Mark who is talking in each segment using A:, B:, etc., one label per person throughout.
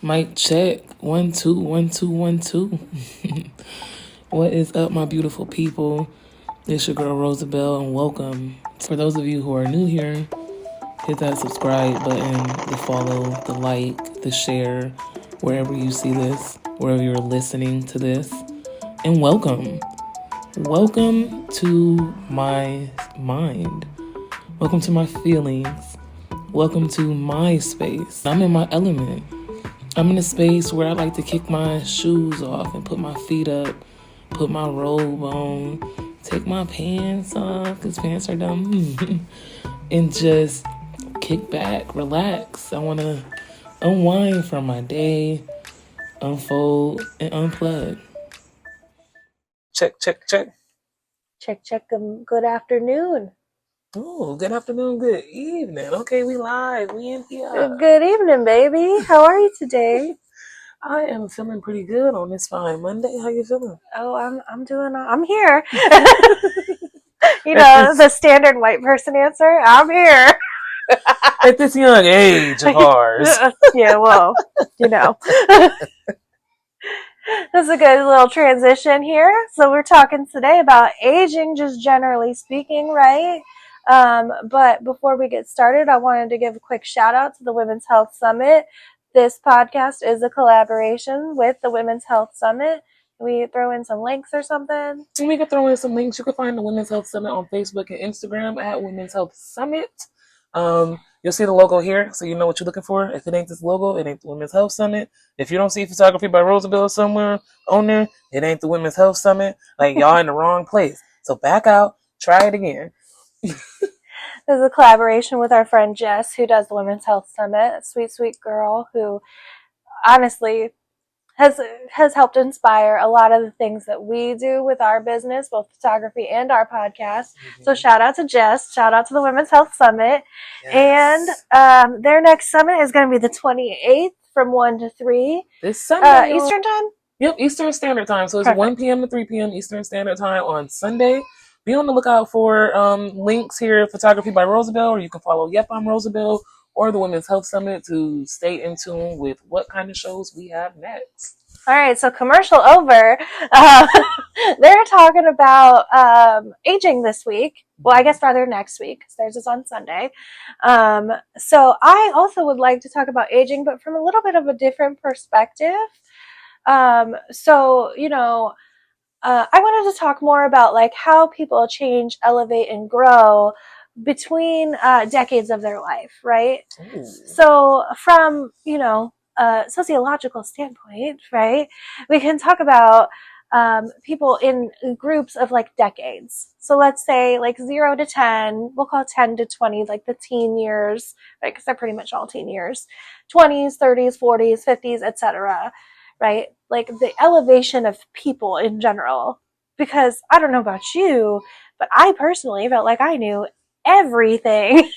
A: Mic check. 1 2 1 2 1 2. What is up, my beautiful people? It's your girl Rosabelle, and welcome. For those of you who are new here, hit that subscribe button, the follow, the like, the share, wherever you see this, wherever you're listening to this. And welcome. Welcome to my mind. Welcome to my feelings. Welcome to my space. I'm in my element. I'm in a space where I like to kick my shoes off and put my feet up, put my robe on, take my pants off, because pants are dumb, and just kick back, relax. I want to unwind from my day, unfold, and unplug. Check, check, check.
B: Check, check. Good afternoon.
A: Oh, good afternoon, good evening. Okay, we live. We in here.
B: Good evening, baby. How are you today?
A: I am feeling pretty good on this fine Monday. How you feeling?
B: Oh, I'm here. You know, the standard white person answer. I'm here.
A: At this young age of ours.
B: Yeah, well, you know. That's a good little transition here. So we're talking today about aging, just generally speaking, right? But before we get started, I wanted to give a quick shout out to the Women's Health Summit. This podcast is a collaboration with the Women's Health Summit. Can we throw in some links or something?
A: We can throw in some links. You can find the Women's Health Summit on Facebook and Instagram at Women's Health Summit. You'll see the logo here, so you know what you're looking for. If it ain't this logo, it ain't the Women's Health Summit. If you don't see photography by Rosabelle somewhere on there, it ain't the Women's Health Summit. Like, y'all in the wrong place. So back out, try it again.
B: This is a collaboration with our friend Jess, who does the Women's Health Summit. A sweet, sweet girl who honestly has helped inspire a lot of the things that we do with our business, both photography and our podcast. Mm-hmm. So shout out to Jess, shout out to the Women's Health Summit. Yes. And their next summit is going to be the 28th from 1 to 3.
A: This Sunday.
B: Eastern time?
A: Yep, Eastern Standard Time. So it's Perfect. 1 p.m. to 3 p.m. Eastern Standard Time on Sunday. Be on the lookout for links here, Photography by Rosabelle, or you can follow Yep, I'm Rosabelle, or the Women's Health Summit to stay in tune with what kind of shows we have next.
B: All right, so commercial over. They're talking about aging this week. Well, I guess rather next week, because theirs is on Sunday. So I also would like to talk about aging, but from a little bit of a different perspective. So, you know, I wanted to talk more about like how people change, elevate, and grow between decades of their life, right? Ooh. So from, you know, a sociological standpoint, right, we can talk about people in groups of like decades. So let's say like 0 to 10, we'll call 10 to 20, like the teen years, right? Because they're pretty much all teen years, 20s, 30s, 40s, 50s, etc., right? Like the elevation of people in general. Because I don't know about you, but I personally felt like I knew everything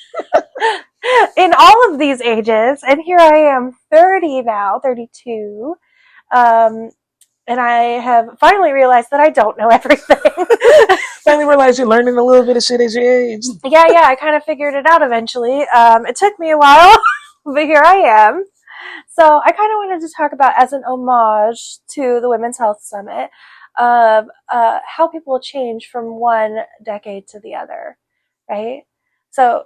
B: in all of these ages. And here I am 30 now, 32. And I have finally realized that I don't know everything.
A: Finally realized you're learning a little bit of shit as you age.
B: Yeah, I kind of figured it out eventually. It took me a while, but here I am. So I kind of wanted to talk about, as an homage to the Women's Health Summit, of how people change from one decade to the other, right? So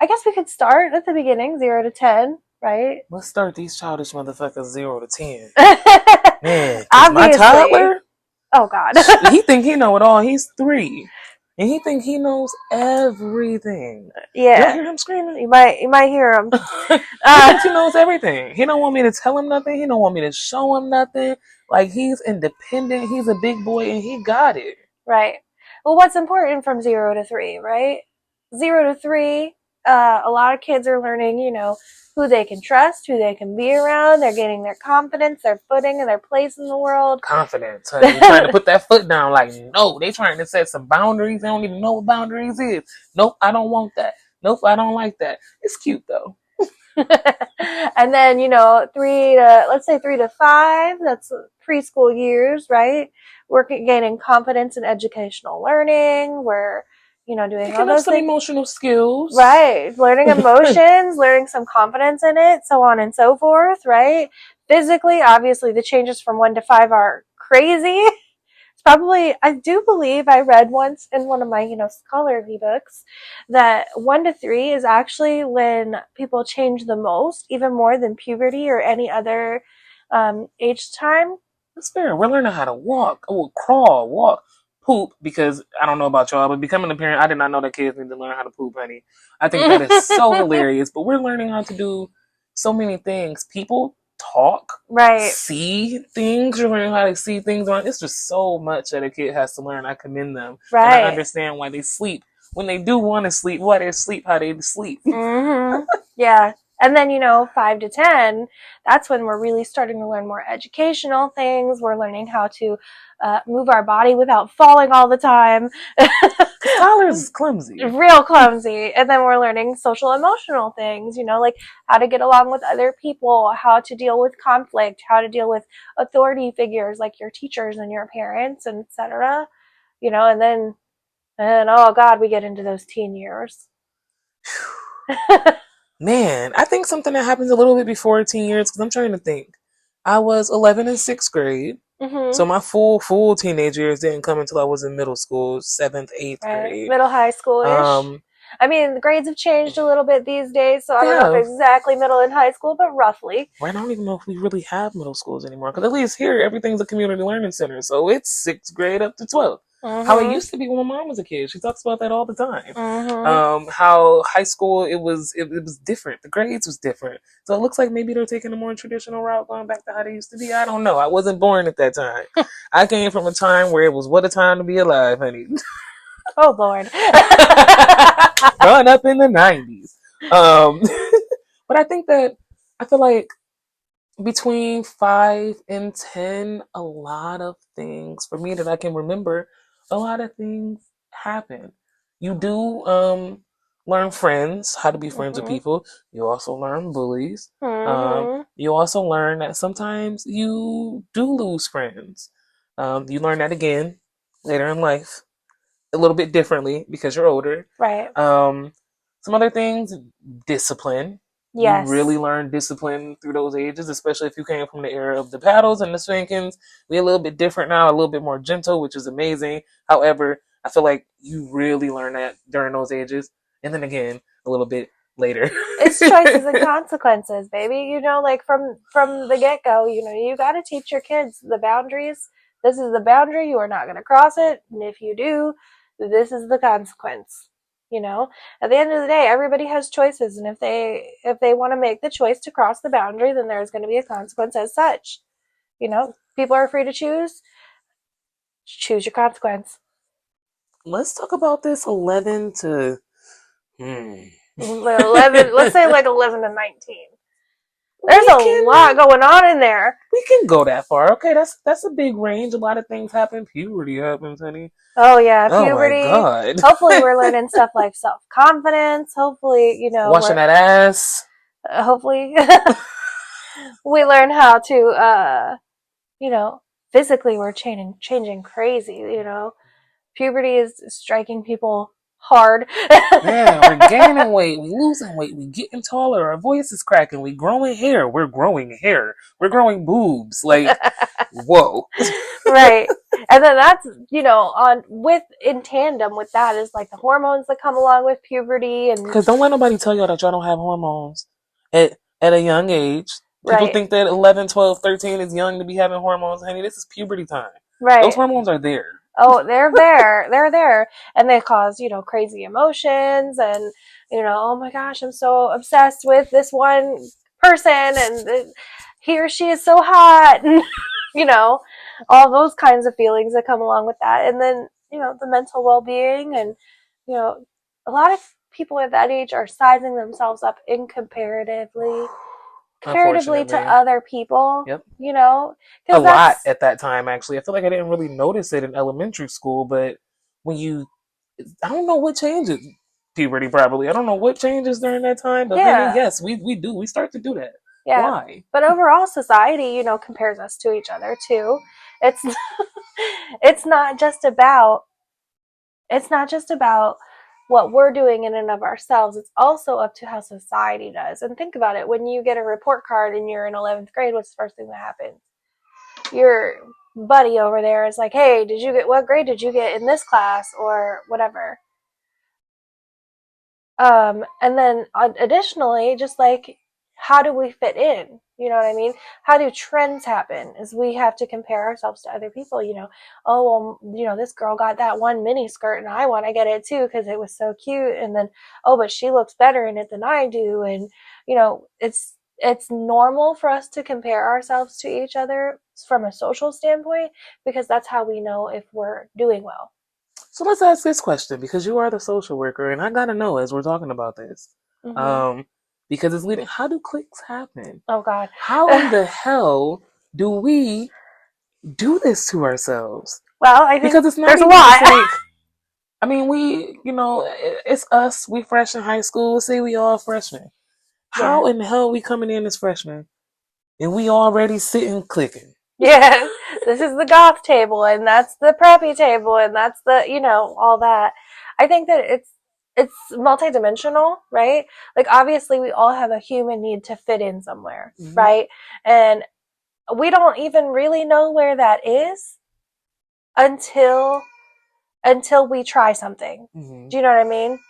B: I guess we could start at the beginning, 0 to 10, right?
A: Let's start these childish motherfuckers 0 to 10. Man,
B: obviously.
A: My toddler?
B: Oh, God.
A: He think he know it all. He's 3. And he think he knows everything.
B: Yeah.
A: You hear him screaming?
B: You might hear him.
A: He thinks he knows everything. He don't want me to tell him nothing. He don't want me to show him nothing. Like, he's independent. He's a big boy, and he got it.
B: Right. Well, what's important from 0 to 3, right? 0 to 3, a lot of kids are learning, you know, who they can trust, who they can be around. They're getting their confidence, their footing, and their place in the world.
A: Confidence. They're trying to put that foot down like, no, they trying to set some boundaries. They don't even know what boundaries is. Nope, I don't want that. Nope, I don't like that. It's cute, though.
B: And then, you know, 3 to 5, that's preschool years, right? We're gaining confidence in educational learning. We're, you know, doing all those
A: some things. Emotional skills.
B: Right. Learning emotions, learning some confidence in it, so on and so forth, right? Physically, obviously, the changes from 1 to 5 are crazy. It's probably, I do believe I read once in one of my, scholarly books that 1 to 3 is actually when people change the most, even more than puberty or any other age time.
A: That's fair. We're learning how to walk, crawl, walk, poop. Because I don't know about y'all, but becoming a parent, I did not know that kids need to learn how to poop, honey. I think that is so hilarious. But we're learning how to do so many things. People talk,
B: Right.
A: see things. You're learning how to see things. It's just so much that a kid has to learn. I commend them,
B: Right.
A: and I understand why they sleep when they do want to sleep. Why they sleep, how they sleep.
B: Mm-hmm. Yeah. And then, 5 to 10, that's when we're really starting to learn more educational things. We're learning how to move our body without falling all the time.
A: Tyler's clumsy.
B: Real clumsy. And then we're learning social emotional things, like how to get along with other people, how to deal with conflict, how to deal with authority figures like your teachers and your parents, and etc. And then, oh God, we get into those teen years.
A: Man, I think something that happens a little bit before 18 years, because I'm trying to think. I was 11 in 6th grade.
B: Mm-hmm.
A: So my full teenage years didn't come until I was in middle school, 7th, 8th grade.
B: Middle high school-ish. I mean, the grades have changed a little bit these days, so I don't know if exactly middle and high school, but roughly.
A: Right, I don't even know if we really have middle schools anymore, because at least here, everything's a community learning center, so it's 6th grade up to 12th. Mm-hmm. How it used to be when my mom was a kid. She talks about that all the time. Mm-hmm. How high school, it was different. The grades was different. So it looks like maybe they're taking a more traditional route, going back to how they used to be. I don't know. I wasn't born at that time. I came from a time where it was what a time to be alive, honey.
B: Oh, Lord.
A: Growing up in the 90s. But I feel like between 5 and 10, a lot of things, for me that I can remember, a lot of things happen. You do learn friends, how to be friends with people. You also learn bullies. You also learn that sometimes you do lose friends. You learn that again later in life, a little bit differently because you're older.
B: Right.
A: Some other things, discipline.
B: Yes.
A: You really learn discipline through those ages, especially if you came from the era of the paddles and the spankings. We're a little bit different now, a little bit more gentle, which is amazing. However, I feel like you really learn that during those ages. And then again, a little bit later.
B: It's choices and consequences, baby. Like from the get-go, you got to teach your kids the boundaries. This is the boundary. You are not going to cross it. And if you do, this is the consequence. At the end of the day, everybody has choices. And if they want to make the choice to cross the boundary, then there's going to be a consequence as such. People are free to choose. Choose your consequence.
A: Let's talk about this 11 to...
B: 11, let's say like 11 to 19. There's a lot going on in there.
A: We can go that far. Okay, that's a big range. A lot of things happen. Puberty happens, honey.
B: Oh yeah, puberty.
A: Oh my God.
B: Hopefully we're learning stuff like self-confidence. Hopefully,
A: washing that ass.
B: Hopefully we learn how to physically we're changing crazy, Puberty is striking people hard.
A: Yeah, we're gaining weight, we losing weight, we getting taller, our voice is cracking, we growing hair, we're growing boobs, like whoa.
B: Right. And then that's in tandem with that is like the hormones that come along with puberty. And
A: because don't let nobody tell y'all that y'all don't have hormones at a young age. People think that 11, 12, 13 is young to be having hormones. Honey, this is puberty time.
B: Right.
A: Those hormones are there.
B: Oh, they're there. They're there. And they cause, crazy emotions and, oh my gosh, I'm so obsessed with this one person and he or she is so hot. And, all those kinds of feelings that come along with that. And then, the mental well-being and, a lot of people at that age are sizing themselves up comparatively to other people.
A: Yep.
B: A
A: lot at that time, actually. I feel like I didn't really notice it in elementary school, but I don't know what changes. Puberty, probably. I don't know what changes during that time, but yes, we do. We start to do that. Yeah. Why?
B: But overall, society, compares us to each other too. It's not just about what we're doing in and of ourselves. It's also up to how society does. And think about it, when you get a report card and you're in 11th grade, what's the first thing that happens? Your buddy over there is like, hey, what grade did you get in this class, or whatever. And then additionally, just like, how do we fit in? You know what I mean? How do trends happen? Is we have to compare ourselves to other people, oh, well, this girl got that one mini skirt and I want to get it too because it was so cute. And then, oh, but she looks better in it than I do. And, it's normal for us to compare ourselves to each other from a social standpoint, because that's how we know if we're doing well.
A: So let's ask this question, because you are the social worker, and I gotta know as we're talking about this, because it's leading. How do cliques happen?
B: Oh God!
A: How in the hell do we do this to ourselves?
B: Well, I think
A: because it's not
B: there's a
A: even
B: lot.
A: just like. I mean, it's us. We fresh in high school. Say we all freshmen. How in the hell are we coming in as freshmen, and we already sitting clicking?
B: Yeah, this is the goth table, and that's the preppy table, and that's the all that. I think that it's multidimensional, right? Like, obviously we all have a human need to fit in somewhere, right? And we don't even really know where that is until we try something. Do you know what I mean?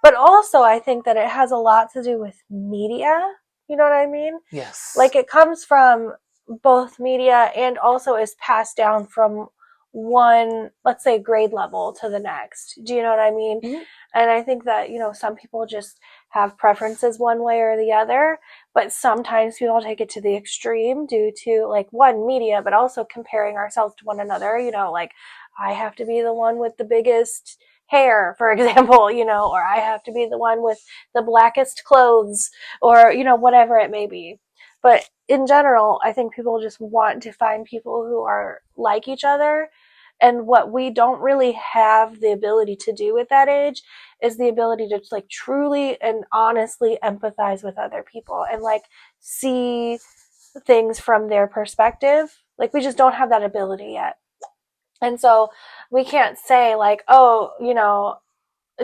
B: But also, I think that it has a lot to do with media. You know what I mean?
A: Yes.
B: Like, it comes from both media and also is passed down from one, let's say, grade level to the next. Do you know what I mean? And I think that, some people just have preferences one way or the other, but sometimes people take it to the extreme due to, like, one, media, but also comparing ourselves to one another. Like, I have to be the one with the biggest hair, for example, or I have to be the one with the blackest clothes, or, whatever it may be. But in general, I think people just want to find people who are like each other. And what we don't really have the ability to do at that age is the ability to, like, truly and honestly empathize with other people and, like, see things from their perspective. Like, we just don't have that ability yet. And so we can't say, like, oh,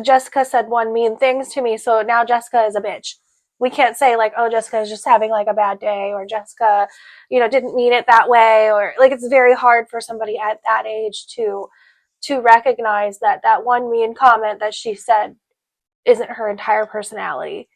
B: Jessica said one mean things to me, so now Jessica is a bitch. We can't say, like, oh, Jessica is just having, like, a bad day, or Jessica, didn't mean it that way, or, like, it's very hard for somebody at that age to recognize that that one mean comment that she said isn't her entire personality,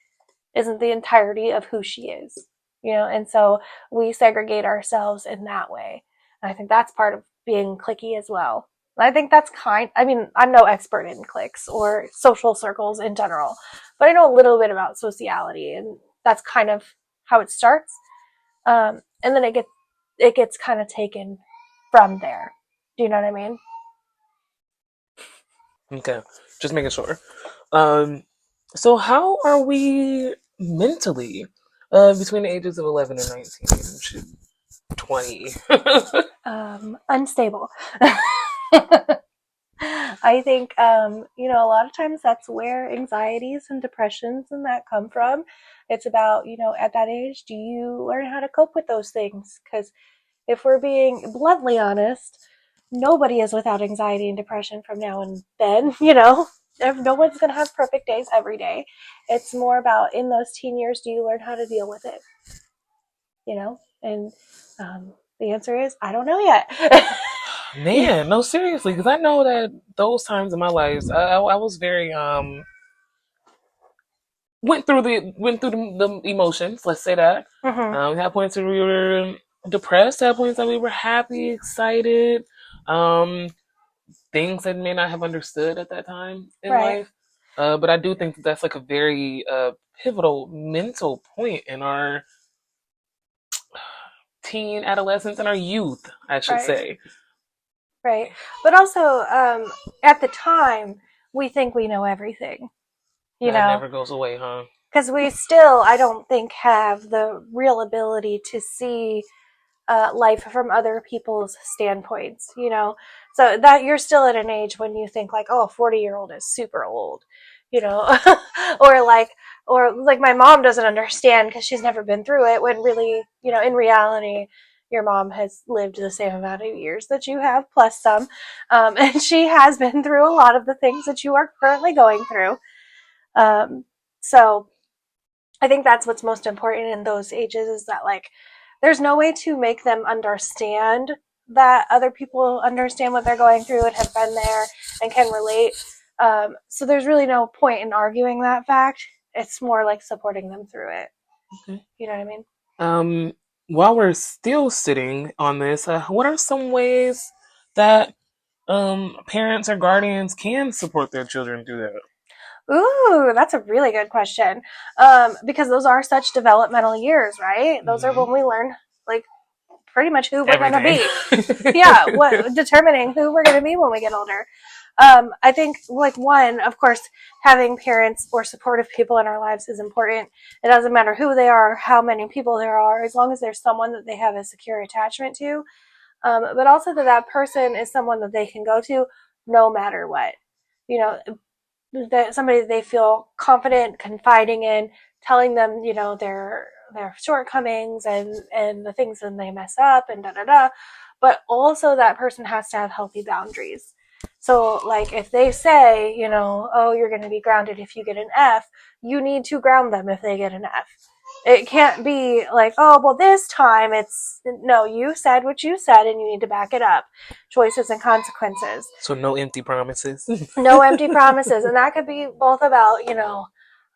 B: isn't the entirety of who she is, and so we segregate ourselves in that way. And I think that's part of being cliquey as well. I think that's I'm no expert in cliques or social circles in general, but I know a little bit about sociality, and that's kind of how it starts. And then it gets kind of taken from there. Do you know what I mean?
A: Okay, just making sure. So how are we mentally between the ages of 11 and 19? 20.
B: Unstable. I think, a lot of times that's where anxieties and depressions and that come from. It's about, at that age, do you learn how to cope with those things? Because if we're being bluntly honest, nobody is without anxiety and depression from now and then, No one's going to have perfect days every day. It's more about, in those teen years, do you learn how to deal with it? And the answer is, I don't know yet.
A: Man, no, seriously, because I know that those times in my life, I was very went through the emotions. Let's say that. We had points where we were depressed. At points that we were happy, excited. Things that may not have understood at that time in life. But I do think that's like a very pivotal mental point in our teen, adolescence, and our youth, I should say.
B: Right. But also, at the time, we think we know everything.
A: That never goes away, huh?
B: Because we still, I don't think, have the real ability to see life from other people's standpoints, So that you're still at an age when you think, like, oh, a 40-year-old is super old, or like my mom doesn't understand because she's never been through it, when really, in reality, your mom has lived the same amount of years that you have, plus some. And she has been through a lot of the things that you are currently going through. So I think that's what's most important in those ages, is that like there's no way to make them understand that other people understand what they're going through and have been there and can relate. So there's really no point in arguing that fact. It's more like supporting them through it.
A: Okay.
B: You know what I mean?
A: While we're still sitting on this, what are some ways that parents or guardians can support their children through that?
B: Ooh, that's a really good question. Because those are such developmental years, right? Those are when we learn, like, pretty much who we're going to be. Yeah, determining who we're going to be when we get older. I think, like, one, of course, having parents or supportive people in our lives is important. It doesn't matter who they are, how many people there are, as long as there's someone that they have a secure attachment to. But also that person is someone that they can go to no matter what. You know, that somebody they feel confident confiding in, telling them, you know, their shortcomings and the things that they mess up and da da da. But also that person has to have healthy boundaries. So like if they say, you know, oh, you're going to be grounded if you get an F, you need to ground them if they get an F. It can't be like, oh, well, this time it's no, you said what you said and you need to back it up. Choices and consequences.
A: So no empty promises.
B: No empty promises. And that could be both about, you know,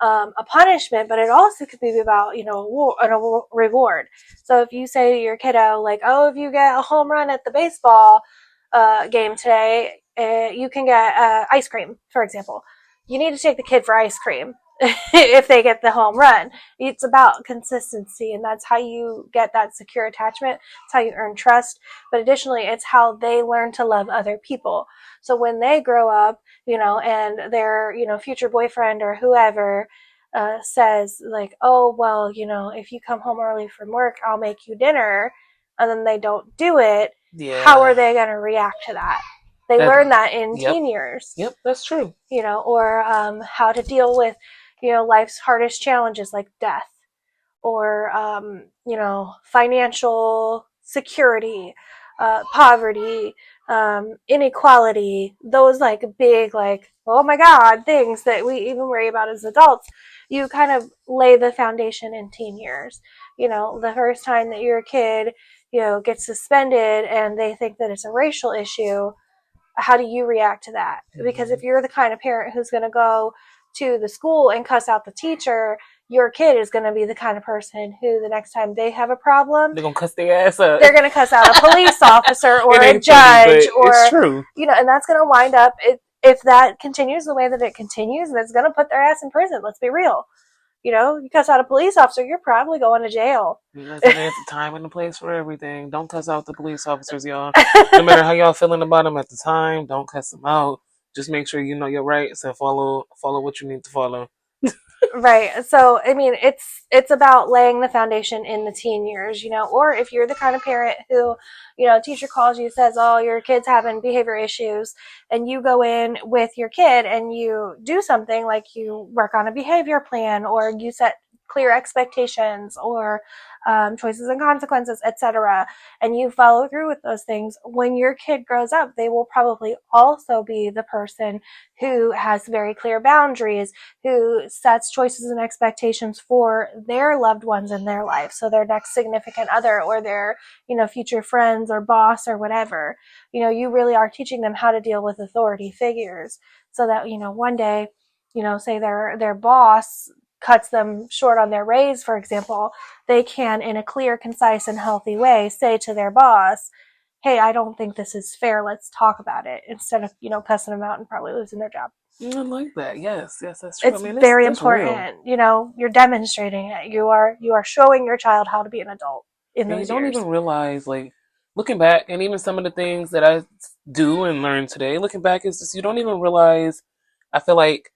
B: a punishment, but it also could be about, you know, a reward. So if you say to your kiddo, like, oh, if you get a home run at the baseball game today, you can get ice cream, for example. You need to take the kid for ice cream if they get the home run. It's about consistency, and that's how you get that secure attachment. It's how you earn trust. But additionally, it's how they learn to love other people. So when they grow up, you know, and their, you know, future boyfriend or whoever says like, oh, well, you know, if you come home early from work, I'll make you dinner, and then they don't do it, how are they going to react to that? They learn that in teen years.
A: Yep, that's true.
B: You know, or how to deal with, you know, life's hardest challenges like death or, you know, financial security, poverty, inequality, those like big, like, oh my God, things that we even worry about as adults. You kind of lay the foundation in teen years. You know, the first time that your kid, you know, gets suspended and they think that it's a racial issue, how do you react to that? Because if you're the kind of parent who's going to go to the school and cuss out the teacher, your kid is going to be the kind of person who the next time they have a problem,
A: they're going to cuss their ass up.
B: They're going to cuss out a police officer or a judge, or,
A: it's true.
B: You know, and that's going to wind up, if that continues the way that it continues, that's going to put their ass in prison. Let's be real. You know, you cuss out a police officer, you're probably going to jail.
A: There's a time and a place for everything. Don't cuss out the police officers, y'all. No matter how y'all feeling about them at the time, don't cuss them out. Just make sure you know your rights and follow what you need to follow.
B: Right. So, I mean, it's about laying the foundation in the teen years, you know, or if you're the kind of parent who, you know, teacher calls you, says, oh, your kid's having behavior issues, and you go in with your kid and you do something like you work on a behavior plan, or you set clear expectations, or choices and consequences, etc., and you follow through with those things. When your kid grows up, they will probably also be the person who has very clear boundaries, who sets choices and expectations for their loved ones in their life, so their next significant other or their, you know, future friends or boss or whatever. You know, you really are teaching them how to deal with authority figures, so that, you know, one day, you know, say their boss cuts them short on their raise, for example, they can, in a clear, concise, and healthy way, say to their boss, hey, I don't think this is fair. Let's talk about it, instead of, you know, cussing them out and probably losing their job.
A: I like that. Yes, that's true.
B: It's very important. Real. You know, you're demonstrating it. You are showing your child how to be an adult in those years.
A: You don't even realize, like, looking back, and even some of the things that I do and learn today, looking back, is just, you don't even realize, I feel like,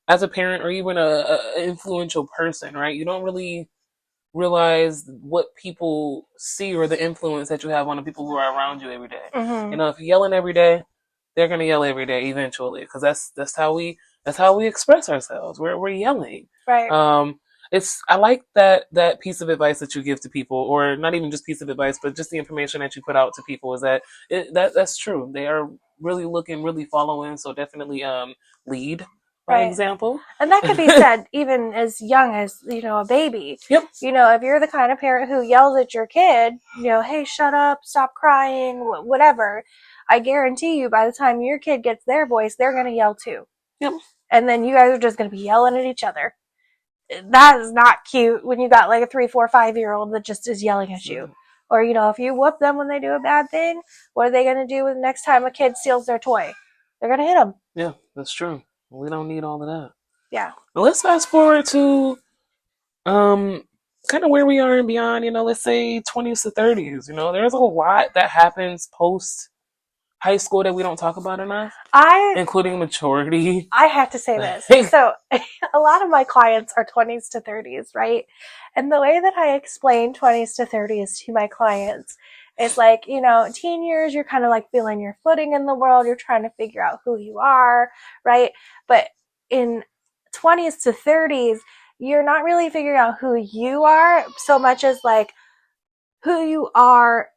A: as a parent or even a influential person, right? You don't really realize what people see or the influence that you have on the people who are around you every day.
B: Mm-hmm.
A: You know, if you're yelling every day, they're gonna yell every day eventually, because that's how we express ourselves. We're yelling,
B: right?
A: I like that piece of advice that you give to people, or not even just piece of advice, but just the information that you put out to people is that that's true. They are really looking, really following. So definitely lead by
B: Right.
A: example.
B: And that could be said even as young as, a baby.
A: Yep.
B: If you're the kind of parent who yells at your kid, hey, shut up, stop crying, whatever, I guarantee you by the time your kid gets their voice, they're going to yell too.
A: Yep.
B: And then you guys are just going to be yelling at each other. That is not cute when you got like a 3, 4, 5-year-old that just is yelling at you. Or, if you whoop them when they do a bad thing, what are they going to do the next time a kid steals their toy? They're going to hit them.
A: Yeah, that's true. We don't need all of that.
B: Yeah.
A: Well, let's fast forward to kind of where we are and beyond, let's say 20s to 30s. There's a lot that happens post high school that we don't talk about enough, including maturity.
B: I have to say this. So a lot of my clients are 20s to 30s, right? And the way that I explain 20s to 30s to my clients is like, teen years, you're kind of like feeling your footing in the world. You're trying to figure out who you are, right? But in 20s to 30s, you're not really figuring out who you are so much as like who you are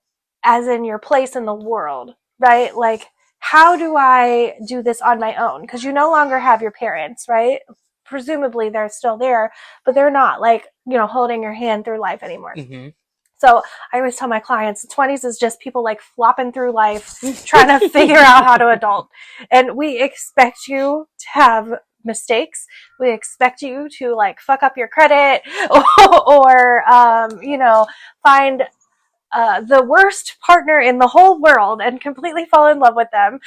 B: as in your place in the world, right? Like, how do I do this on my own? Because you no longer have your parents, right? Presumably they're still there, but they're not like, holding your hand through life anymore.
A: Mm-hmm.
B: So I always tell my clients, the 20s is just people like flopping through life, trying to figure out how to adult. And we expect you to have mistakes. We expect you to like fuck up your credit or find the worst partner in the whole world and completely fall in love with them.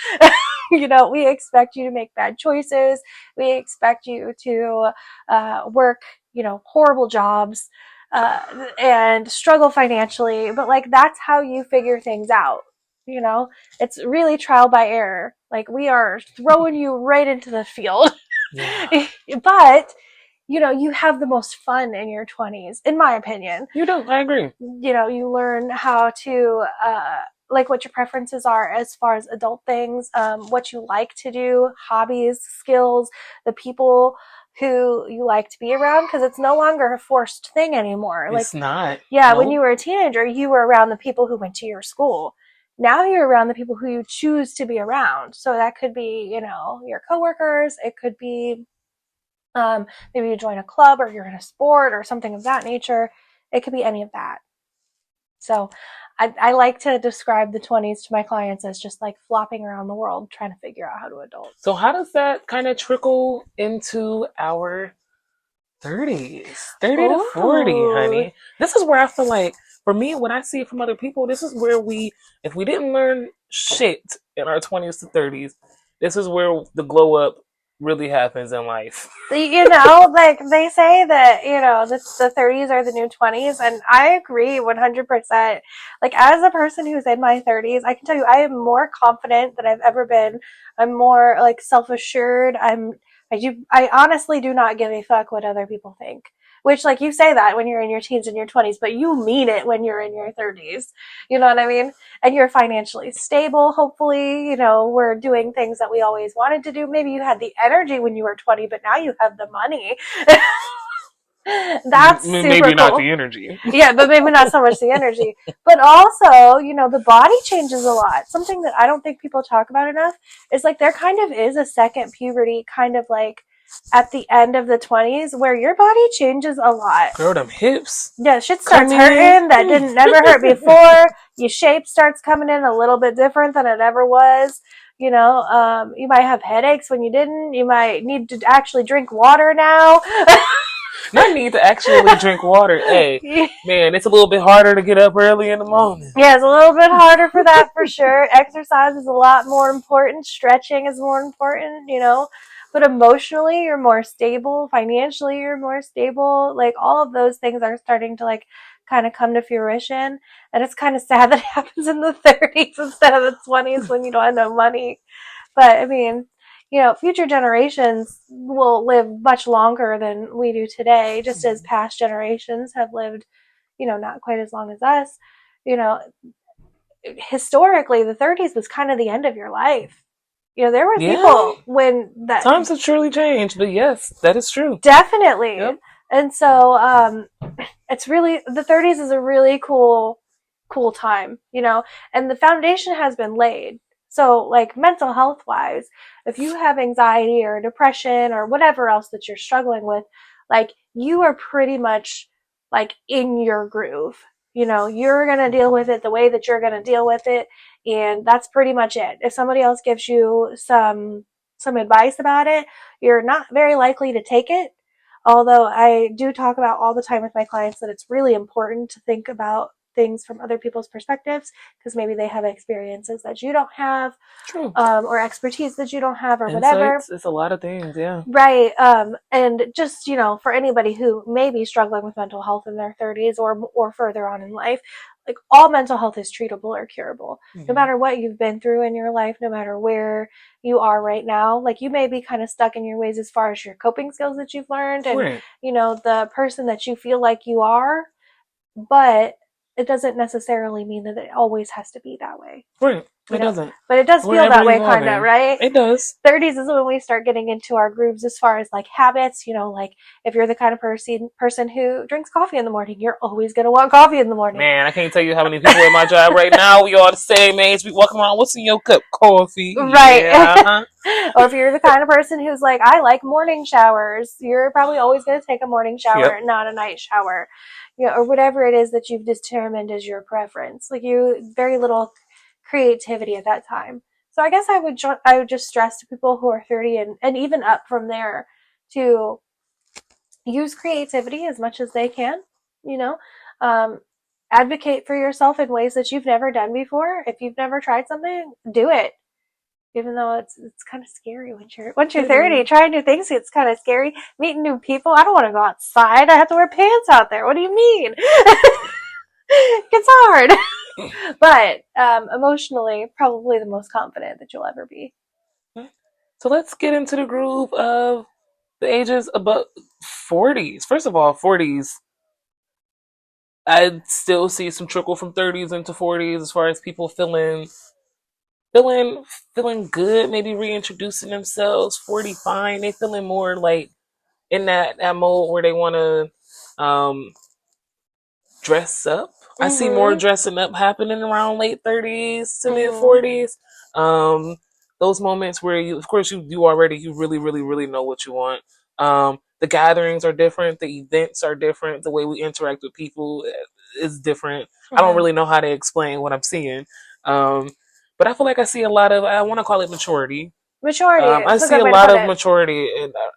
B: We expect you to make bad choices. We expect you to work, horrible jobs and struggle financially. But like, that's how you figure things out. It's really trial by error. Like, we are throwing you right into the field. Yeah. But you have the most fun in your 20s, in my opinion.
A: You do. I agree.
B: You learn how to, like, what your preferences are as far as adult things, what you like to do, hobbies, skills, the people who you like to be around, because it's no longer a forced thing anymore.
A: It's not.
B: Yeah, nope. When you were a teenager, you were around the people who went to your school. Now you're around the people who you choose to be around. So that could be, your coworkers. It could be maybe you join a club or you're in a sport or something of that nature. It could be any of that. So I like to describe the 20s to my clients as just like flopping around the world trying to figure out how to adult.
A: So how does that kind of trickle into our 30s? 30 to 40, honey. This is where I feel like, for me, when I see it from other people, this is where if we didn't learn shit in our 20s to 30s, this is where the glow up really happens in life.
B: Like they say that, the 30s are the new 20s, and I agree 100%. Like, as a person who's in my 30s, I can tell you I am more confident than I've ever been. I'm more like self-assured. I honestly do not give a fuck what other people think. Which, like, you say that when you're in your teens and your 20s, but you mean it when you're in your 30s. You know what I mean? And you're financially stable, hopefully. We're doing things that we always wanted to do. Maybe you had the energy when you were 20, but now you have the money. That's super
A: maybe
B: cool.
A: Not the energy.
B: Yeah, but maybe not so much the energy. But also, the body changes a lot. Something that I don't think people talk about enough is, like, there kind of is a second puberty, kind of like at the end of the 20s, where your body changes a lot.
A: Girl, them hips.
B: Yeah, shit starts hurting that didn't never hurt before. Your shape starts coming in a little bit different than it ever was. You might have headaches when you didn't. You might need to actually drink water now.
A: Not need to actually drink water. Hey, man, it's a little bit harder to get up early in the morning.
B: Yeah, it's a little bit harder for that, for sure. Exercise is a lot more important. Stretching is more important, But emotionally, you're more stable. Financially, you're more stable. Like, all of those things are starting to, like, kind of come to fruition. And it's kind of sad that it happens in the 30s instead of the 20s when you don't have no money. But, I mean, future generations will live much longer than we do today, just as past generations have lived, not quite as long as us. Historically, the 30s was kind of the end of your life. There were people when that...
A: Times have truly changed, but yes, that is true.
B: Definitely.
A: Yep.
B: And so it's really, the 30s is a really cool time, and the foundation has been laid. So like mental health wise, if you have anxiety or depression or whatever else that you're struggling with, like you are pretty much like in your groove. You're going to deal with it the way that you're going to deal with it. And that's pretty much it. If somebody else gives you some advice about it, you're not very likely to take it. Although I do talk about all the time with my clients that it's really important to think about things from other people's perspectives, because maybe they have experiences that you don't have.
A: True.
B: Or expertise that you don't have, or whatever.
A: It's a lot of things, yeah.
B: Right. And just, for anybody who may be struggling with mental health in their 30s or further on in life, like all mental health is treatable or curable. Mm-hmm. No matter what you've been through in your life, no matter where you are right now, like you may be kind of stuck in your ways as far as your coping skills that you've learned and,
A: right.
B: The person that you feel like you are, but it doesn't necessarily mean that it always has to be that way.
A: Right. It doesn't.
B: But it does feel that way, kind of, right?
A: It does.
B: 30s is when we start getting into our grooves as far as like habits, like if you're the kind of person who drinks coffee in the morning, you're always going to want coffee in the morning.
A: Man, I can't tell you how many people in my job right now, we all the same age, we walking around, what's in your cup? Coffee.
B: Right. Yeah. Or if you're the kind of person who's like, I like morning showers, you're probably always going to take a morning shower, not a night shower. Or whatever it is that you've determined as your preference. Like very little creativity at that time. So I guess I would just stress to people who are 30 and even up from there to use creativity as much as they can, advocate for yourself in ways that you've never done before. If you've never tried something, do it. Even though it's kind of scary once you're 30, trying new things, it's kind of scary. Meeting new people. I don't want to go outside. I have to wear pants out there. What do you mean? It gets hard. But emotionally, probably the most confident that you'll ever be.
A: So let's get into the groove of the ages above 40s. First of all, 40s. I still see some trickle from 30s into 40s as far as people feeling good, maybe reintroducing themselves. 40 fine. They feeling more like in that mode where they want to dress up. Mm-hmm. I see more dressing up happening around late 30s to mid 40s. Those moments where you really, really, really know what you want. The gatherings are different. The events are different. The way we interact with people is different. I don't really know how to explain what I'm seeing. But I feel like I see a lot of, I want to call it maturity. I see a lot of maturity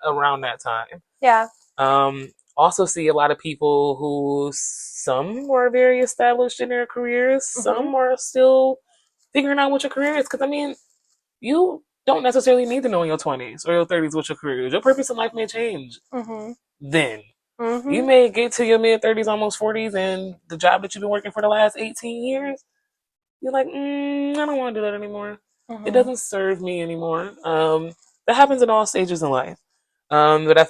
A: around that time.
B: Yeah.
A: Also see a lot of people who some are very established in their careers. Some are still figuring out what your career is. Because, I mean, you don't necessarily need to know in your 20s or your 30s what your career is. Your purpose in life may change then. You may get to your mid-30s, almost 40s, and the job that you've been working for the last 18 years, you're like, I don't want to do that anymore. It doesn't serve me anymore. That happens in all stages in life. But I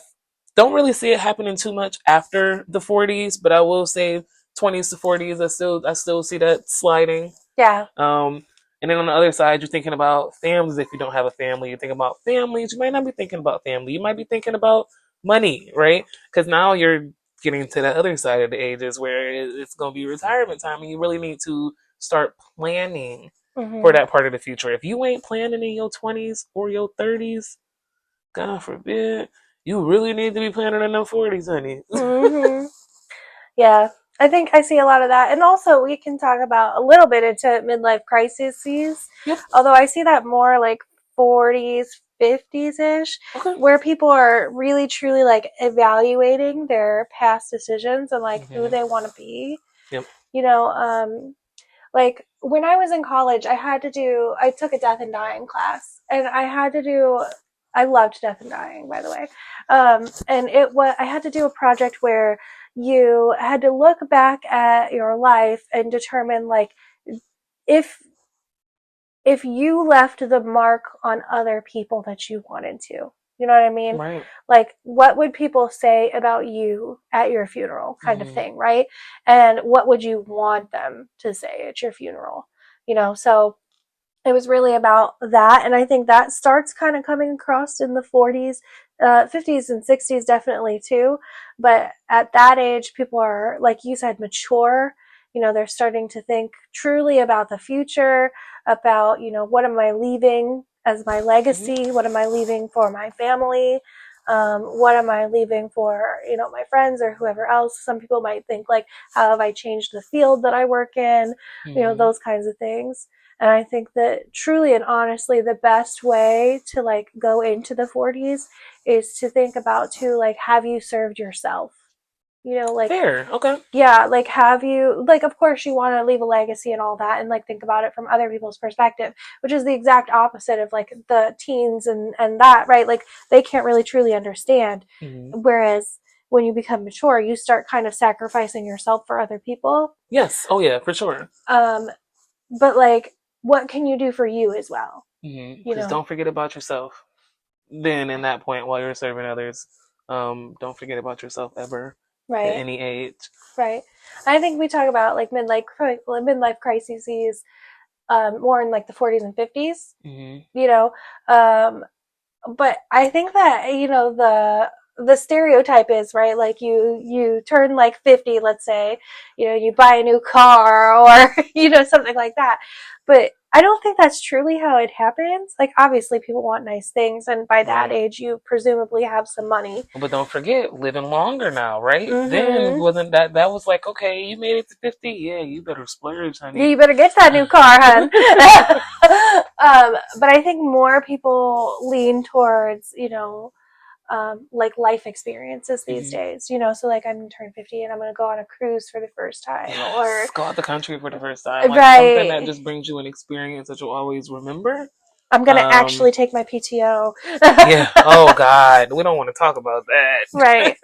A: don't really see it happening too much after the 40s, but I will say 20s to 40s, I still see that sliding.
B: Yeah.
A: And then on the other side, you're thinking about families. If you don't have a family, you think about families. You might not be thinking about family. You might be thinking about money, right? Because now you're getting to the other side of the ages where it's going to be retirement time, and you really need to start planning for that part of the future. If you ain't planning in your 20s or your 30s, God forbid, you really need to be planning in them 40s, honey.
B: Yeah. I think I see a lot of that. And also we can talk about a little bit into midlife crises. Yep. Although I see that more like 40s, 50s-ish, where people are really truly like evaluating their past decisions and like who they want to be.
A: Yep.
B: Like when I was in college, I took a death and dying class, and I loved death and dying, by the way. And I had to do a project where you had to look back at your life and determine like if you left the mark on other people that you wanted to. You know what I mean?
A: Right.
B: Like, what would people say about you at your funeral kind of thing, right? And what would you want them to say at your funeral? So it was really about that. And I think that starts kind of coming across in the 40s 50s and 60s definitely too. But at that age, people are, like you said, mature. They're starting to think truly about the future, about, what am I leaving as my legacy? What am I leaving for my family? What am I leaving for, my friends or whoever else? Some people might think like, how have I changed the field that I work in? Those kinds of things. And I think that truly and honestly, the best way to like go into the 40s is to think about too, like, have you served yourself? Like,
A: fair. Okay.
B: yeah, like, have you, like, of course you want to leave a legacy and all that and like think about it from other people's perspective, which is the exact opposite of like the teens and that, right? Like, they can't really truly understand. Whereas when you become mature, you start kind of sacrificing yourself for other people.
A: Yes. Oh yeah, for sure.
B: But like, what can you do for you as well?
A: Because don't forget about yourself. Then, in that point, while you're serving others, don't forget about yourself ever.
B: Right.
A: At any age.
B: Right. I think we talk about like midlife crises more in like the 40s and 50s. But I think that the stereotype is, right, like you turn like 50, let's say, you buy a new car or something like that, but I don't think that's truly how it happens. Like, obviously people want nice things, and by that age you presumably have some money.
A: But don't forget, living longer now, right? Then wasn't that was like, okay, you made it to 50, yeah, you better splurge, honey.
B: Yeah, you better get that new car, hun. But I think more people lean towards like life experiences these days, so like, I'm gonna turn 50 and I'm gonna go on a cruise for the first time, or
A: go out the country for the first time, like something that just brings you an experience that you'll always remember.
B: I'm gonna actually take my PTO.
A: Yeah. Oh God, we don't want to talk about that.
B: Right.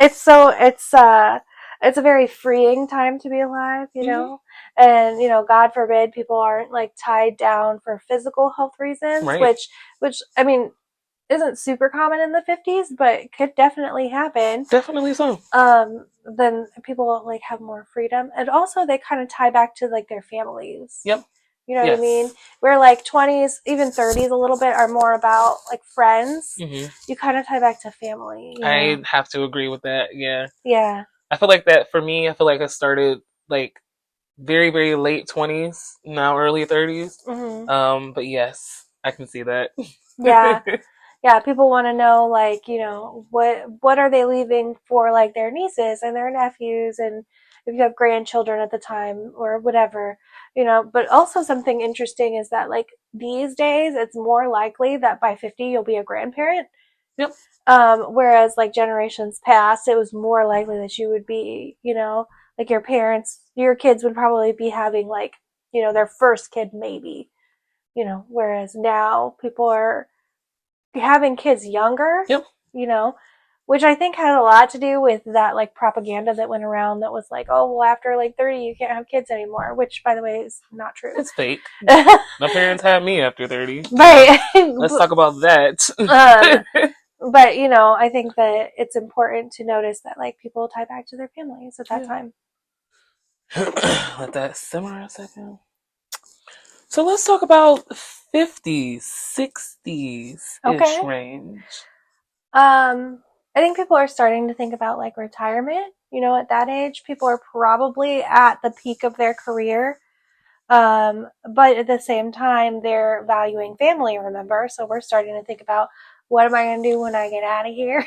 B: It's a very freeing time to be alive, and God forbid people aren't like tied down for physical health reasons, which I mean isn't super common in the 50s, but could definitely happen.
A: Definitely so.
B: Then people like have more freedom, and also they kind of tie back to like their families.
A: Yep.
B: You know what I mean? Where like 20s, even 30s a little bit are more about like friends. You kind of tie back to family.
A: I have to agree with that. Yeah.
B: Yeah.
A: I feel like that for me, I feel like I started like very, very late 20s, now early 30s. But yes, I can see that.
B: Yeah. Yeah, people want to know, like, what are they leaving for, like, their nieces and their nephews, and if you have grandchildren at the time or whatever, But also something interesting is that, like, these days it's more likely that by 50 you'll be a grandparent.
A: Yep.
B: Whereas, like, generations past, it was more likely that you would be, like, your kids would probably be having, like, their first kid maybe, whereas now people are having kids younger.
A: Yep.
B: Which I think had a lot to do with that like propaganda that went around that was like, oh, well, after like 30 you can't have kids anymore, which by the way is not true.
A: It's fake. My parents had me after 30.
B: Right.
A: Let's talk about that.
B: But I think that it's important to notice that like people tie back to their families at that time.
A: Let that simmer a second. So let's talk about 50s, 60s-ish range.
B: I think people are starting to think about like retirement. At that age, people are probably at the peak of their career. But at the same time, they're valuing family, remember? So we're starting to think about, what am I going to do when I get out of here?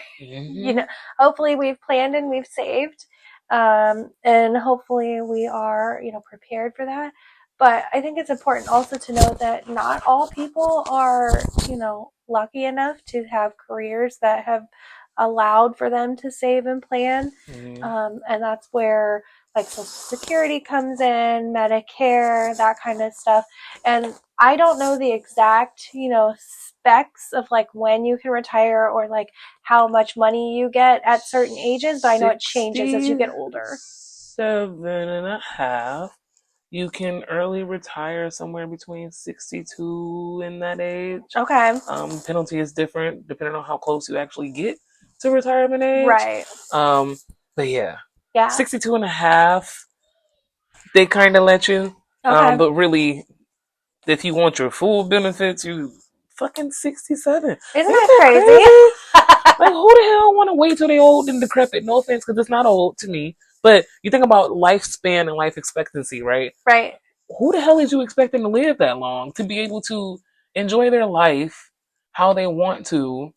B: Hopefully we've planned and we've saved. And hopefully we are, prepared for that. But I think it's important also to note that not all people are, lucky enough to have careers that have allowed for them to save and plan. And that's where like Social Security comes in, Medicare, that kind of stuff. And I don't know the exact, specs of like when you can retire or like how much money you get at certain ages, but I know it changes as you get older.
A: 7.5. You can early retire somewhere between 62 in that age.
B: Okay.
A: Penalty is different depending on how close you actually get to retirement age.
B: Right.
A: But yeah.
B: 62
A: and a half, they kind of let you.
B: Okay.
A: But really, if you want your full benefits, you fucking 67.
B: Isn't that crazy?
A: Like, who the hell want to wait till they old and decrepit? No offense, because it's not old to me. But you think about lifespan and life expectancy, right?
B: Right.
A: Who the hell is you expecting to live that long? To be able to enjoy their life how they want to,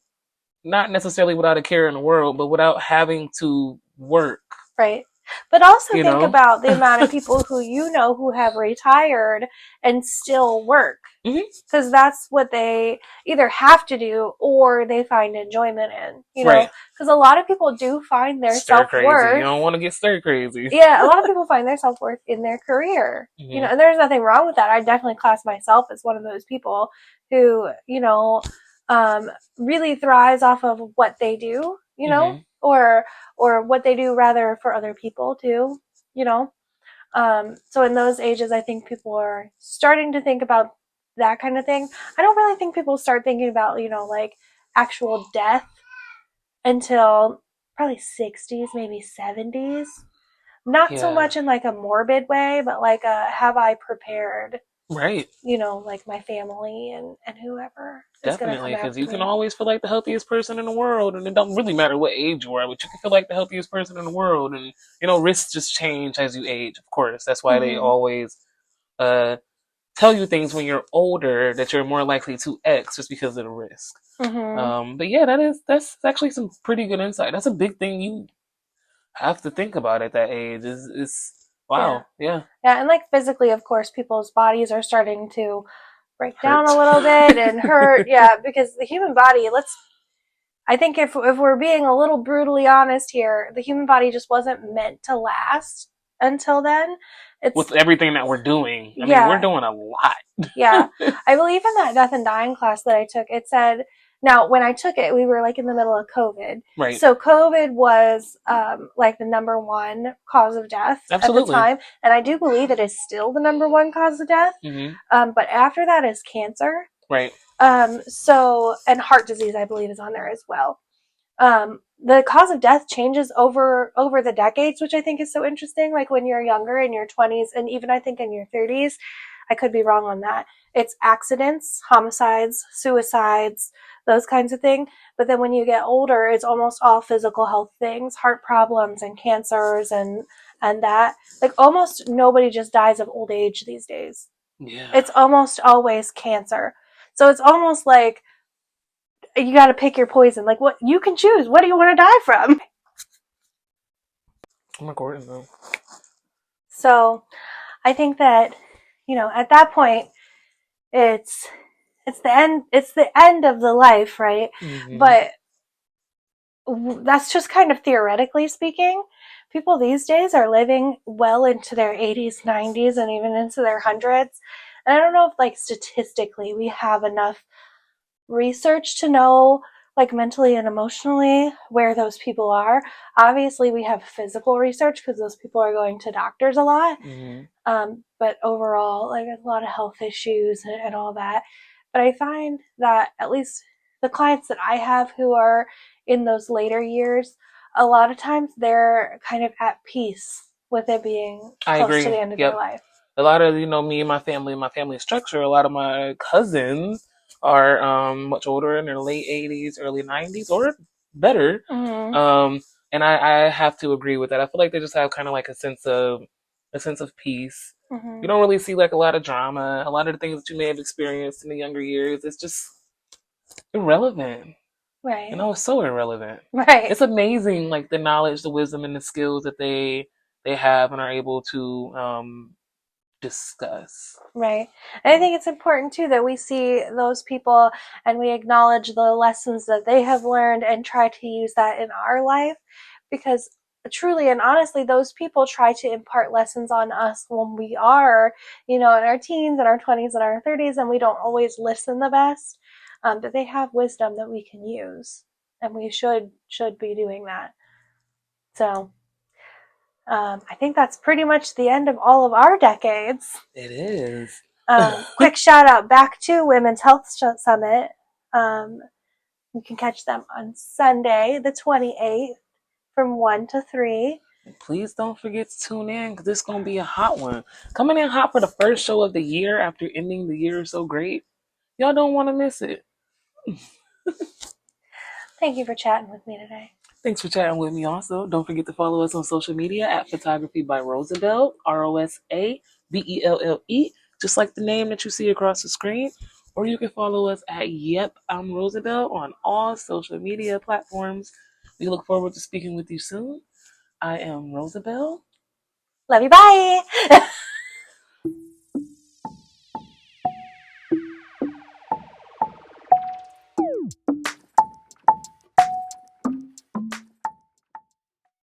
A: not necessarily without a care in the world, but without having to work.
B: Right. But also think
A: know?
B: about the amount of people who who have retired and still work. Because that's what they either have to do or they find enjoyment in, you know? Because a lot of people do find their self-worth.
A: You don't want to get stir crazy.
B: Yeah, a lot of people find their self-worth in their career, you know, and there's nothing wrong with that. I definitely class myself as one of those people who, you know, really thrives off of what they do, you know, or what they do rather for other people too, you know. So in those ages, I think people are starting to think about that kind of thing. I don't really think people start thinking about, you know, like actual death until probably 60s, maybe 70s. Not so much in like a morbid way, but like a have I prepared,
A: right?
B: You know, like my family and whoever.
A: Definitely, because you can always feel like the healthiest person in the world, and it don't really matter what age you are, but you can feel like the healthiest person in the world, and you know, risks just change as you age. Of course, that's why they always tell you things when you're older that you're more likely to X just because of the risk. But yeah, that's actually some pretty good insight. That's a big thing you have to think about at that age. Is wow, yeah,
B: and like physically, of course, people's bodies are starting to break down a little bit and hurt. Yeah, because the human body, I think if we're being a little brutally honest here, the human body just wasn't meant to last until then.
A: With everything that we're doing. I mean, we're doing a lot.
B: Yeah. I believe in that death and dying class that I took, it said, now when I took it, we were like in the middle of COVID.
A: Right.
B: So COVID was like the number one cause of death at the time. And I do believe it is still the number one cause of death. But after that is cancer.
A: Right.
B: So, and heart disease, I believe, is on there as well. The cause of death changes over the decades, which I think is so interesting. Like when you're younger, in your 20s, and even I think in your 30s, I could be wrong on that. It's accidents, homicides, suicides, those kinds of things. But then when you get older, it's almost all physical health things, heart problems and cancers and that. Like almost nobody just dies of old age these days.
A: Yeah.
B: It's almost always cancer. So it's almost like you got to pick your poison. Like what you can choose. What do you want to die from?
A: I'm recording though.
B: So I think that, you know, at that point, it's the end. It's the end of the life, right? But that's just kind of theoretically speaking. People these days are living well into their 80s, 90s, and even into their hundreds. And I don't know if, like, statistically, we have enough research to know, like, mentally and emotionally where those people are. Obviously, we have physical research because those people are going to doctors a lot. But overall, like, a lot of health issues and all that. But I find that at least the clients that I have who are in those later years, a lot of times they're kind of at peace with it being close to the end of their life.
A: A lot of, you know, me and my family structure, a lot of my cousins are much older, in their late 80s, early 90s, or better. And I have to agree with that. I feel like they just have kind of like a sense of peace. You don't really see like a lot of drama. A lot of the things that you may have experienced in the younger years, it's just irrelevant.
B: Right.
A: You know, it's so irrelevant.
B: Right.
A: It's amazing, like the knowledge, the wisdom, and the skills that they have and are able to discuss.
B: Right. And I think it's important too that we see those people and we acknowledge the lessons that they have learned and try to use that in our life, because truly and honestly, those people try to impart lessons on us when we are, you know, in our teens and our 20s and our 30s, and we don't always listen the best. But they have wisdom that we can use, and we should be doing that. So I think that's pretty much the end of all of our decades.
A: It is.
B: Quick shout out back to Women's Health Summit. You can catch them on Sunday, the 28th, from 1 to 3.
A: Please don't forget to tune in because this is going to be a hot one. Coming in hot for the first show of the year after ending the year so great. Y'all don't want to miss it.
B: Thank you for chatting with me today.
A: Thanks for chatting with me also. Don't forget to follow us on social media at Photography by Rosabelle, Rosabelle, just like the name that you see across the screen. Or you can follow us at Yep, I'm Rosabelle on all social media platforms. We look forward to speaking with you soon. I am Rosabelle.
B: Love you. Bye.